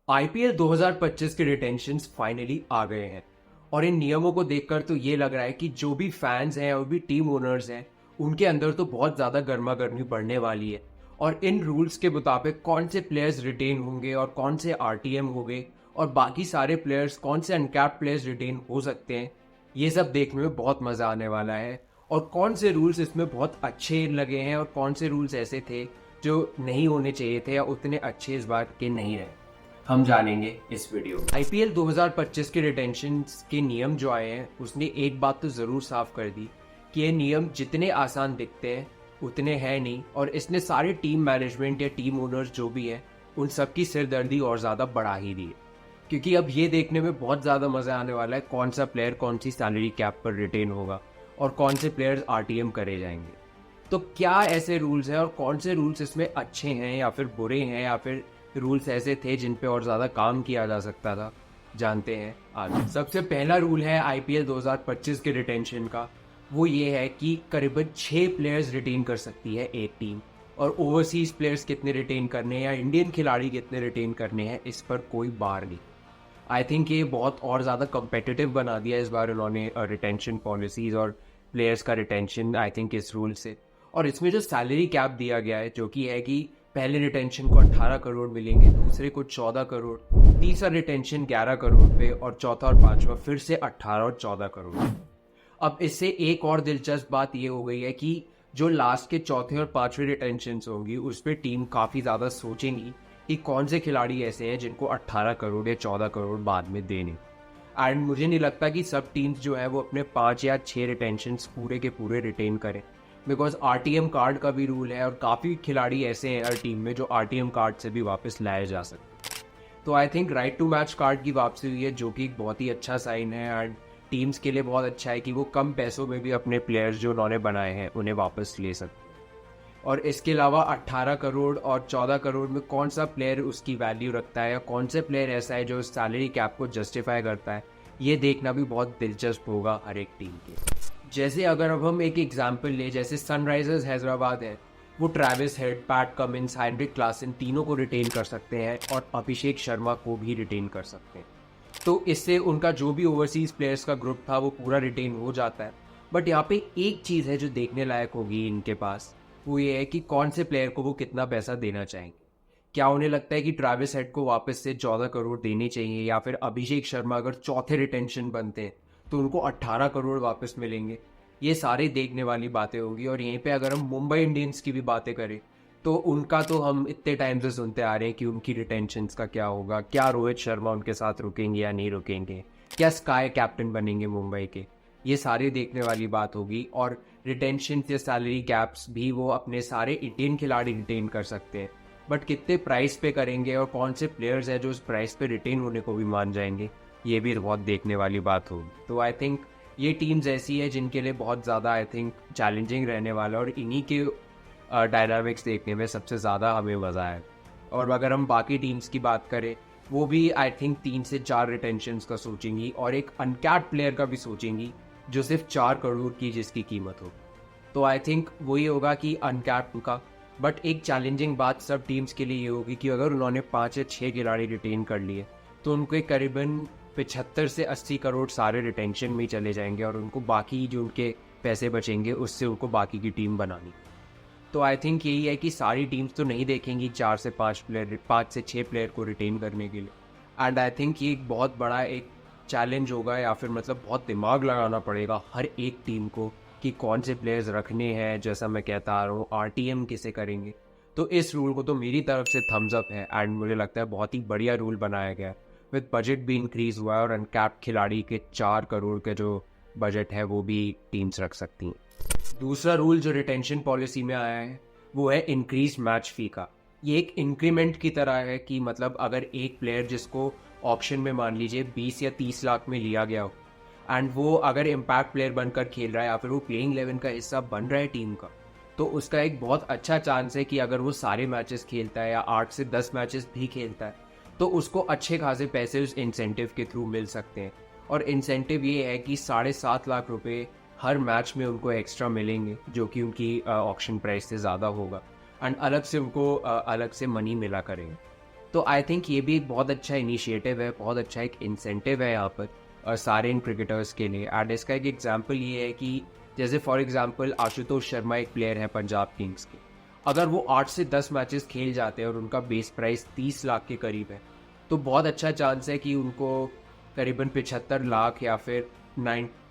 IPL 2025 के रिटेंशंस finally आ गए हैं और इन नियमों को देखकर तो ये लग रहा है कि जो भी फैंस हैं और भी टीम ओनर्स हैं उनके अंदर तो बहुत ज़्यादा गर्मा गर्मी बढ़ने वाली है। और इन रूल्स के मुताबिक कौन से प्लेयर्स रिटेन होंगे और कौन से आरटीएम होंगे और बाकी सारे प्लेयर्स कौन से अनकैप्ड प्लेयर्स रिटेन हो सकते हैं, ये सब देखने में बहुत मज़ा आने वाला है। और कौन से रूल्स इसमें बहुत अच्छे लगे हैं और कौन से रूल्स ऐसे थे जो नहीं होने चाहिए थे या उतने अच्छे इस बार के नहीं रहे, हम जानेंगे इस वीडियो में। आईपीएल 2025 के रिटेंशन के नियम जो आए हैं उसने एक बात तो ज़रूर साफ कर दी कि ये नियम जितने आसान दिखते हैं उतने हैं नहीं, और इसने सारे टीम मैनेजमेंट या टीम ओनर्स जो भी हैं उन सबकी सिरदर्दी और ज़्यादा बढ़ा ही दी है। क्योंकि अब ये देखने में बहुत ज़्यादा मज़ा आने वाला है कौन सा प्लेयर कौन सी सैलरी कैप पर रिटेन होगा और कौन से प्लेयर्स आरटीएम करे जाएंगे। तो क्या ऐसे रूल्स हैं और कौन से रूल्स इसमें अच्छे हैं या फिर बुरे हैं या फिर रूल्स ऐसे थे जिन पे और ज़्यादा काम किया जा सकता था, जानते हैं आज। सबसे पहला रूल है आईपीएल 2025 के रिटेंशन का। वो ये है कि करीबन 6 प्लेयर्स रिटेन कर सकती है एक टीम, और ओवरसीज प्लेयर्स कितने रिटेन करने हैं या इंडियन खिलाड़ी कितने रिटेन करने हैं इस पर कोई बार नहीं। आई थिंक ये बहुत और ज़्यादा कम्पिटिटिव बना दिया इस बार उन्होंने रिटेंशन पॉलिसीज़ और प्लेयर्स का रिटेंशन, आई थिंक इस रूल से। और इसमें जो सैलरी कैप दिया गया है जो कि है कि पहले रिटेंशन को 18 करोड़ मिलेंगे, दूसरे को 14 करोड़, तीसरा रिटेंशन 11 करोड़ पे और चौथा और पांचवा फिर से 18 और 14 करोड़। अब इससे एक और दिलचस्प बात ये हो गई है कि जो लास्ट के चौथे और पांचवे रिटेंशन होंगी उस पर टीम काफ़ी ज़्यादा सोचेंगी कि कौन से खिलाड़ी ऐसे हैं जिनको 18 करोड़ या 14 करोड़ बाद में देने। एंड मुझे नहीं लगता कि सब टीम्स जो है वो अपने 5 या 6 रिटेंशन पूरे के पूरे रिटेन करें, बिकॉज आरटीएम कार्ड का भी रूल है और काफ़ी खिलाड़ी ऐसे हैं हर टीम में जो आरटीएम कार्ड से भी वापस लाए जा सकते। तो I think right to match card की वापसी हुई है जो कि एक बहुत ही अच्छा साइन है एंड टीम्स के लिए बहुत अच्छा है कि वो कम पैसों में भी अपने प्लेयर्स जो उन्होंने बनाए हैं उन्हें वापस ले सकते। और इसके अलावा 18 करोड़ और 14 करोड़ में कौन सा प्लेयर उसकी वैल्यू रखता है या कौन से प्लेयर ऐसा है जो सैलरी कैप को जस्टिफाई करता है, ये देखना भी बहुत दिलचस्प होगा हर एक टीम के। जैसे अगर अब हम एक एग्जांपल ले, जैसे सनराइजर्स हैदराबाद है, वो Travis Head, Pat Cummins, Heinrich Klaasen तीनों को रिटेन कर सकते हैं और अभिषेक शर्मा को भी रिटेन कर सकते हैं। तो इससे उनका जो भी ओवरसीज प्लेयर्स का ग्रुप था वो पूरा रिटेन हो जाता है। बट यहाँ पे एक चीज़ है जो देखने लायक होगी इनके पास, वो ये है कि कौन से प्लेयर को वो कितना पैसा देना चाहेंगे। क्या उन्हें लगता है कि ट्रैविस हेड को वापस से 14 करोड़ देने चाहिए, या फिर अभिषेक शर्मा अगर चौथे रिटेंशन बनते हैं तो उनको 18 करोड़ वापस मिलेंगे। ये सारी देखने वाली बातें होगी। और यहीं पे अगर हम मुंबई इंडियंस की भी बातें करें तो उनका तो हम इतने टाइम से सुनते आ रहे हैं कि उनकी रिटेंशंस का क्या होगा, क्या रोहित शर्मा उनके साथ रुकेंगे या नहीं रुकेंगे, क्या स्काई कैप्टन बनेंगे मुंबई के, ये सारी देखने वाली बात होगी। और रिटेंशन या सैलरी कैप्स भी वो अपने सारे इंडियन खिलाड़ी रिटेन कर सकते हैं, बट कितने प्राइस पे करेंगे और कौन से प्लेयर्स हैं जो उस प्राइस पे रिटेन होने को भी मान जाएंगे, ये भी बहुत देखने वाली बात होगी। तो आई थिंक ये टीम्स ऐसी है जिनके लिए बहुत ज़्यादा आई थिंक चैलेंजिंग रहने वाला है और इन्हीं के डायनामिक्स देखने में सबसे ज़्यादा हमें मज़ा आया। और अगर हम बाकी टीम्स की बात करें वो भी आई थिंक 3 से 4 रिटेंशंस का सोचेंगी और एक अनकैप्ड प्लेयर का भी सोचेंगी जो सिर्फ 4 करोड़ की जिसकी कीमत हो। तो आई थिंक वही होगा कि अनकैप्ड का। बट एक चैलेंजिंग बात सब टीम्स के लिए ये होगी कि अगर उन्होंने 5 या 6 खिलाड़ी रिटेन कर लिए तो उनके करीबन 75 से 80 करोड़ सारे रिटेंशन में ही चले जाएंगे और उनको बाकी जो उनके पैसे बचेंगे उससे उनको बाकी की टीम बनानी। तो आई थिंक यही है कि सारी टीम्स तो नहीं देखेंगी 4 से 5 प्लेयर, 5 से 6 प्लेयर को रिटेन करने के लिए। एंड आई थिंक ये एक बहुत बड़ा एक चैलेंज होगा, या फिर मतलब बहुत दिमाग लगाना पड़ेगा हर एक टीम को कि कौन से प्लेयर्स रखने हैं। जैसा मैं कहता आ रहा हूँ आरटीएम किसे करेंगे। तो इस रूल को तो मेरी तरफ से थम्स अप है एंड मुझे लगता है बहुत ही बढ़िया रूल बनाया गया है। विद बजट भी इंक्रीज हुआ है और अनकैप्ड खिलाड़ी के 4 करोड़ के जो बजट है वो भी टीम्स रख सकती हैं। दूसरा रूल जो रिटेंशन पॉलिसी में आया है वो है इंक्रीज मैच फी का। ये एक इंक्रीमेंट की तरह है कि मतलब अगर एक प्लेयर जिसको ऑप्शन में मान लीजिए 20 या 30 लाख में लिया गया हो एंड वो अगर इम्पैक्ट प्लेयर बनकर खेल रहा है या फिर वो प्लेइंग 11 का हिस्सा बन रहा है टीम का, तो उसका एक बहुत अच्छा चांस है कि अगर वो सारे मैचेस खेलता है या 8 से 10 मैचेस भी खेलता है तो उसको अच्छे खासे पैसे उस इंसेंटिव के थ्रू मिल सकते हैं। और इंसेंटिव ये है कि 7.5 लाख रुपए हर मैच में उनको एक्स्ट्रा मिलेंगे जो कि उनकी ऑक्शन प्राइस से ज़्यादा होगा एंड अलग से उनको अलग से मनी मिला करेंगे। तो आई थिंक ये भी एक बहुत अच्छा इनिशिएटिव है, बहुत अच्छा एक इंसेंटिव है यहाँ पर और सारे इन क्रिकेटर्स के लिए। एंड इसका एक एग्जाम्पल ये है कि जैसे फॉर एग्जाम्पल आशुतोष शर्मा एक प्लेयर है पंजाब किंग्स के, अगर वो 8 से 10 मैचेस खेल जाते हैं और उनका बेस प्राइस 30 लाख के करीब है, तो बहुत अच्छा चांस है कि उनको करीबन 75 लाख या फिर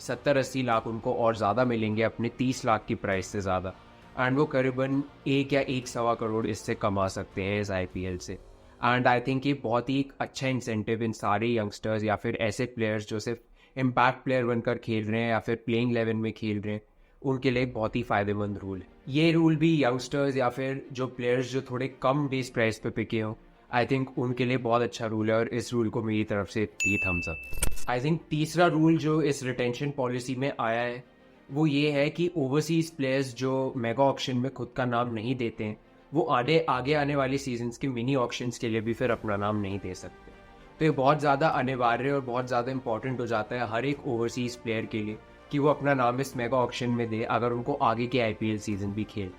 70-80 लाख उनको और ज़्यादा मिलेंगे अपने 30 लाख की प्राइस से ज़्यादा। एंड वो करीबन 1 या 1.25 करोड़ इससे कमा सकते हैं इस IPL से। एंड आई थिंक ये बहुत ही अच्छा इंसेंटिव इन सारे यंगस्टर्स या फिर ऐसे प्लेयर्स जो सिर्फ इम्पैक्ट प्लेयर बनकर खेल रहे हैं या फिर प्लेइंग 11 में खेल रहे हैं, उनके लिए एक बहुत ही फ़ायदेमंद रूल है। ये रूल भी यंगस्टर्स या फिर जो प्लेयर्स जो थोड़े कम बेस प्राइस पे पिके हों, आई थिंक उनके लिए बहुत अच्छा रूल है और इस रूल को मेरी तरफ से 3 थम्स अप। आई थिंक तीसरा रूल जो इस रिटेंशन पॉलिसी में आया है वो ये है कि ओवरसीज प्लेयर्स जो मेगा ऑक्शन में खुद का नाम नहीं देते हैं, वो आगे आने वाले सीजन्स के मिनी ऑक्शंस के लिए भी फिर अपना नाम नहीं दे सकते। तो ये बहुत ज़्यादा अनिवार्य और बहुत ज़्यादा इंपॉर्टेंट हो जाता है हर एक ओवरसीज़ प्लेयर के लिए कि वो अपना नाम इस मेगा ऑक्शन में दे अगर उनको आगे के IPL सीजन भी खेल।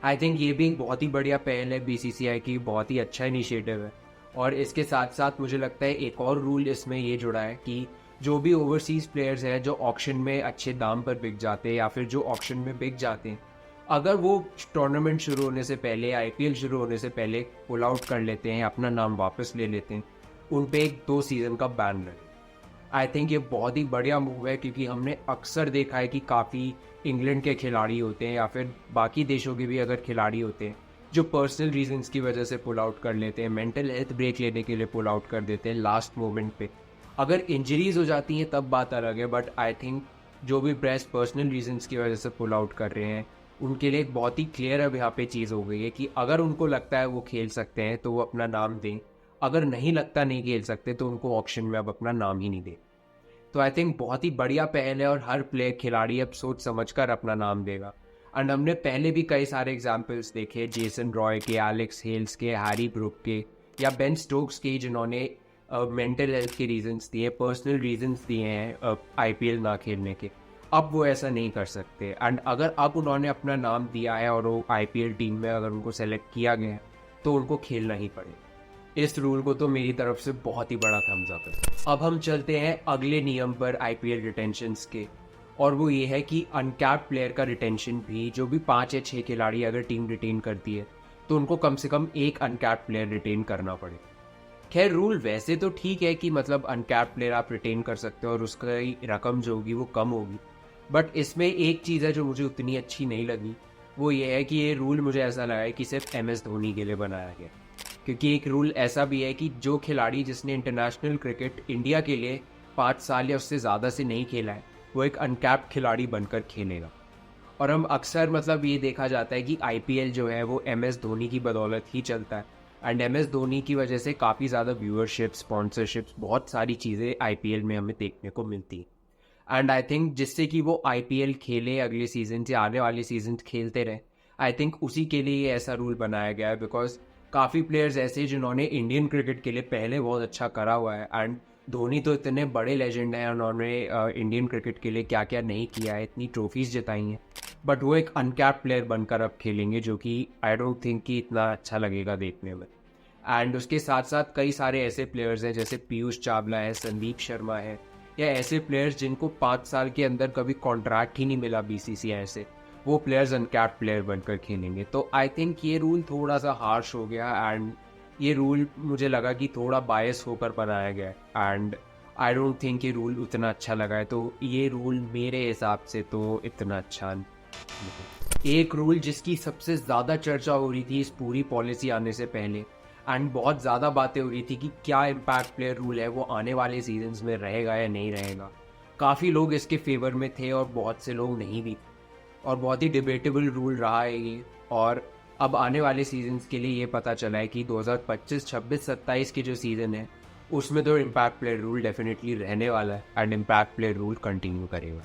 आई थिंक ये भी एक बहुत ही बढ़िया पहल है BCCI की, बहुत ही अच्छा इनिशिएटिव है। और इसके साथ साथ मुझे लगता है एक और रूल इसमें ये जुड़ा है कि जो भी ओवरसीज़ प्लेयर्स हैं जो ऑक्शन में अच्छे दाम पर बिक जाते हैं या फिर जो ऑक्शन में बिक जाते हैं, अगर वो टूर्नामेंट शुरू होने से पहले IPL शुरू होने से पहले पुल आउट कर लेते हैं, अपना नाम वापस ले लेते हैं, उन पे एक 2 सीज़न का बैन रहे। आई थिंक ये बहुत ही बढ़िया मूव है क्योंकि हमने अक्सर देखा है कि काफ़ी इंग्लैंड के खिलाड़ी होते हैं या फिर बाकी देशों के भी अगर खिलाड़ी होते हैं जो पर्सनल रीजंस की वजह से पुल आउट कर लेते हैं, मेंटल हेल्थ ब्रेक लेने के लिए पुल आउट कर देते हैं लास्ट मोमेंट पे। अगर इंजरीज हो जाती हैं तब बात अलग है, बट आई थिंक जो भी प्लेयर्स पर्सनल रीजंस की वजह से पुल आउट कर रहे हैं उनके लिए एक बहुत ही क्लियर अब यहाँ पे चीज़ हो गई है कि अगर उनको लगता है वो खेल सकते हैं तो वो अपना नाम दें, अगर नहीं लगता नहीं खेल सकते तो उनको ऑक्शन में अब अपना नाम ही नहीं दें। तो आई थिंक बहुत ही बढ़िया पहल है और हर प्लेयर खिलाड़ी अब सोच समझकर अपना नाम देगा। एंड हमने पहले भी कई सारे एग्जाम्पल्स देखे, जेसन रॉय के, एलेक्स हेल्स के, हैरी ब्रुक के या बेन स्टोक्स के, जिन्होंने मेंटल हेल्थ के रीजंस दिए, पर्सनल रीजंस दिए हैं IPL ना खेलने के। अब वो ऐसा नहीं कर सकते। एंड अगर अब उन्होंने अपना नाम दिया है और वो IPL टीम में अगर उनको सेलेक्ट किया गया है तो उनको खेलना ही पड़ेगा। इस रूल को तो मेरी तरफ से बहुत ही बड़ा थम्स अप है। अब हम चलते हैं अगले नियम पर IPL रिटेंशंस के, और वो ये है कि अनकैप्ड प्लेयर का रिटेंशन भी, जो भी 5 या 6 खिलाड़ी अगर टीम रिटेन करती है तो उनको कम से कम एक अनकैप्ड प्लेयर रिटेन करना पड़े। खैर रूल वैसे तो ठीक है कि मतलब अनकैप्ड प्लेयर आप रिटेन कर सकते हो और उसकी रकम जो होगी वो कम होगी, बट इसमें एक चीज़ है जो मुझे उतनी अच्छी नहीं लगी। वो ये है कि ये रूल मुझे ऐसा लगा है कि सिर्फ MS धोनी के लिए बनाया गया, क्योंकि एक रूल ऐसा भी है कि जो खिलाड़ी जिसने इंटरनेशनल क्रिकेट इंडिया के लिए 5 साल या उससे ज़्यादा से नहीं खेला है वो एक अनकैप्ड खिलाड़ी बनकर खेलेगा। और हम अक्सर मतलब ये देखा जाता है कि IPL जो है वो MS धोनी की बदौलत ही चलता है। एंड MS धोनी की वजह से काफ़ी ज़्यादा व्यूअरशिप, स्पॉन्सरशिप्स, बहुत सारी चीज़ें IPL में हमें देखने को मिलती है। एंड आई थिंक जिससे कि वो IPL खेले अगले सीजन से, आने वाले सीजन खेलते रहे, आई थिंक उसी के लिए ये ऐसा रूल बनाया गया है। बिकॉज काफ़ी प्लेयर्स ऐसे जिन्होंने इंडियन क्रिकेट के लिए पहले बहुत अच्छा करा हुआ है, एंड धोनी तो इतने बड़े लेजेंड हैं, उन्होंने इंडियन क्रिकेट के लिए क्या क्या नहीं किया है, इतनी ट्रॉफीज़ जिताई हैं, बट वो एक अनकैप्ड प्लेयर बनकर अब खेलेंगे, जो कि आई डोंट थिंक कि इतना अच्छा लगेगा देखने में। एंड उसके साथ साथ कई सारे ऐसे प्लेयर्स हैं जैसे पीयूष चावला है, संदीप शर्मा है, या ऐसे प्लेयर्स जिनको 5 साल के अंदर कभी कॉन्ट्रैक्ट ही नहीं मिला BCCI से, वो प्लेयर्स अनकैप्ड प्लेयर बनकर खेलेंगे। तो आई थिंक ये रूल थोड़ा सा हार्श हो गया, एंड ये रूल मुझे लगा कि थोड़ा बायस होकर बनाया गया है, एंड आई डोंट थिंक ये रूल उतना अच्छा लगा है। तो ये रूल मेरे हिसाब से तो इतना अच्छा नहीं। एक रूल जिसकी सबसे ज़्यादा चर्चा हो रही थी इस पूरी पॉलिसी आने से पहले, एंड बहुत ज़्यादा बातें हो रही थी कि क्या इम्पैक्ट प्लेयर रूल है वो आने वाले सीजन्स में रहेगा या नहीं रहेगा। काफ़ी लोग इसके फेवर में थे और बहुत से लोग नहीं भी, और बहुत ही डिबेटेबल रूल रहा है ये। और अब आने वाले सीजन्स के लिए ये पता चला है कि 2025, 26, 27 के जो सीज़न है उसमें तो इम्पैक्ट प्लेयर रूल डेफिनेटली रहने वाला है, and impact player rule continue करेगा।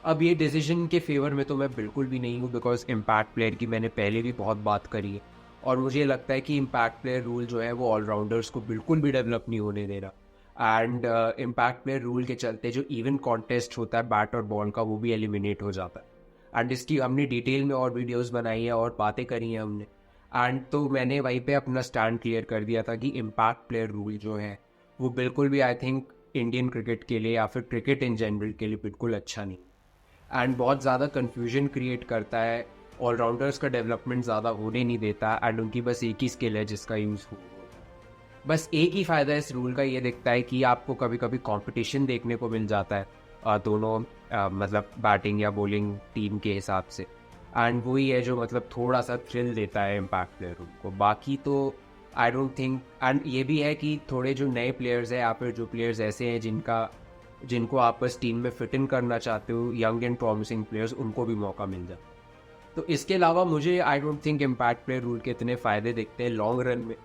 अब ये डिसीजन के फेवर में तो मैं बिल्कुल भी नहीं हूँ, बिकॉज इम्पैक्ट प्लेयर की मैंने पहले भी बहुत बात करी है, और मुझे लगता है कि इम्पैक्ट प्लेयर रूल जो है वो ऑलराउंडर्स को बिल्कुल भी डेवलप नहीं होने दे रहा। एंड इम्पैक्ट प्लेयर रूल के चलते जो इवन कॉन्टेस्ट होता है बैट और बॉल का, वो भी एलिमिनेट हो जाता है। एंड इसकी हमने डिटेल में और वीडियोस बनाई है और बातें करी हैं हमने, एंड तो मैंने वहीं पे अपना स्टैंड क्लियर कर दिया था कि इम्पैक्ट प्लेयर रूल जो है वो बिल्कुल भी आई थिंक इंडियन क्रिकेट के लिए या फिर क्रिकेट इन जनरल के लिए बिल्कुल अच्छा नहीं, एंड बहुत ज़्यादा कन्फ्यूजन क्रिएट करता है, ऑलराउंडर्स का डेवलपमेंट ज़्यादा होने नहीं देता, एंड उनकी बस एक ही स्किल है जिसका यूज़ हो। बस एक ही फ़ायदा इस रूल का ये दिखता है कि आपको कभी कभी कंपटीशन देखने को मिल जाता है दोनों मतलब बैटिंग या बॉलिंग टीम के हिसाब से, एंड वही है जो मतलब थोड़ा सा थ्रिल देता है इम्पैक्ट प्लेयर रूल को। बाकी तो आई डोंट थिंक, एंड ये भी है कि थोड़े जो नए प्लेयर्स हैं या फिर जो प्लेयर्स ऐसे हैं जिनको आप बस टीम में फिट इन करना चाहते हो, यंग एंड प्रॉमिसिंग प्लेयर्स, उनको भी मौका मिल जाए। तो इसके अलावा मुझे I don't think impact player rule के इतने फ़ायदे दिखते हैं लॉन्ग रन में,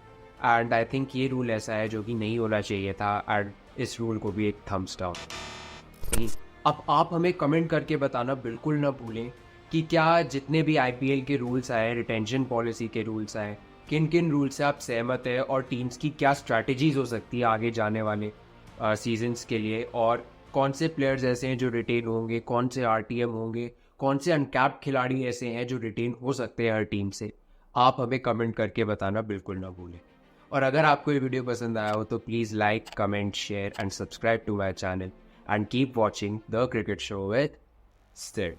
एंड आई थिंक ये रूल ऐसा है जो कि नहीं होना चाहिए था, एंड इस रूल को भी एक थम्स डाउन। अब आप हमें कमेंट करके बताना बिल्कुल ना भूलें कि क्या जितने भी आईपीएल के रूल्स आए, रिटेंशन पॉलिसी के रूल्स आए, किन किन रूल से आप सहमत हैं और टीम्स की क्या स्ट्रैटेजीज हो सकती है आगे जाने वाले सीजन्स के लिए, और कौन से प्लेयर्स ऐसे हैं जो रिटेन होंगे, कौन से आरटीएम होंगे, कौन से अनकैप्ड खिलाड़ी ऐसे हैं जो रिटेन हो सकते हैं हर टीम से। आप हमें कमेंट करके बताना बिल्कुल ना भूलें। और अगर आपको ये वीडियो पसंद आया हो तो please like, comment, share and subscribe to my channel, and keep watching the cricket show with state.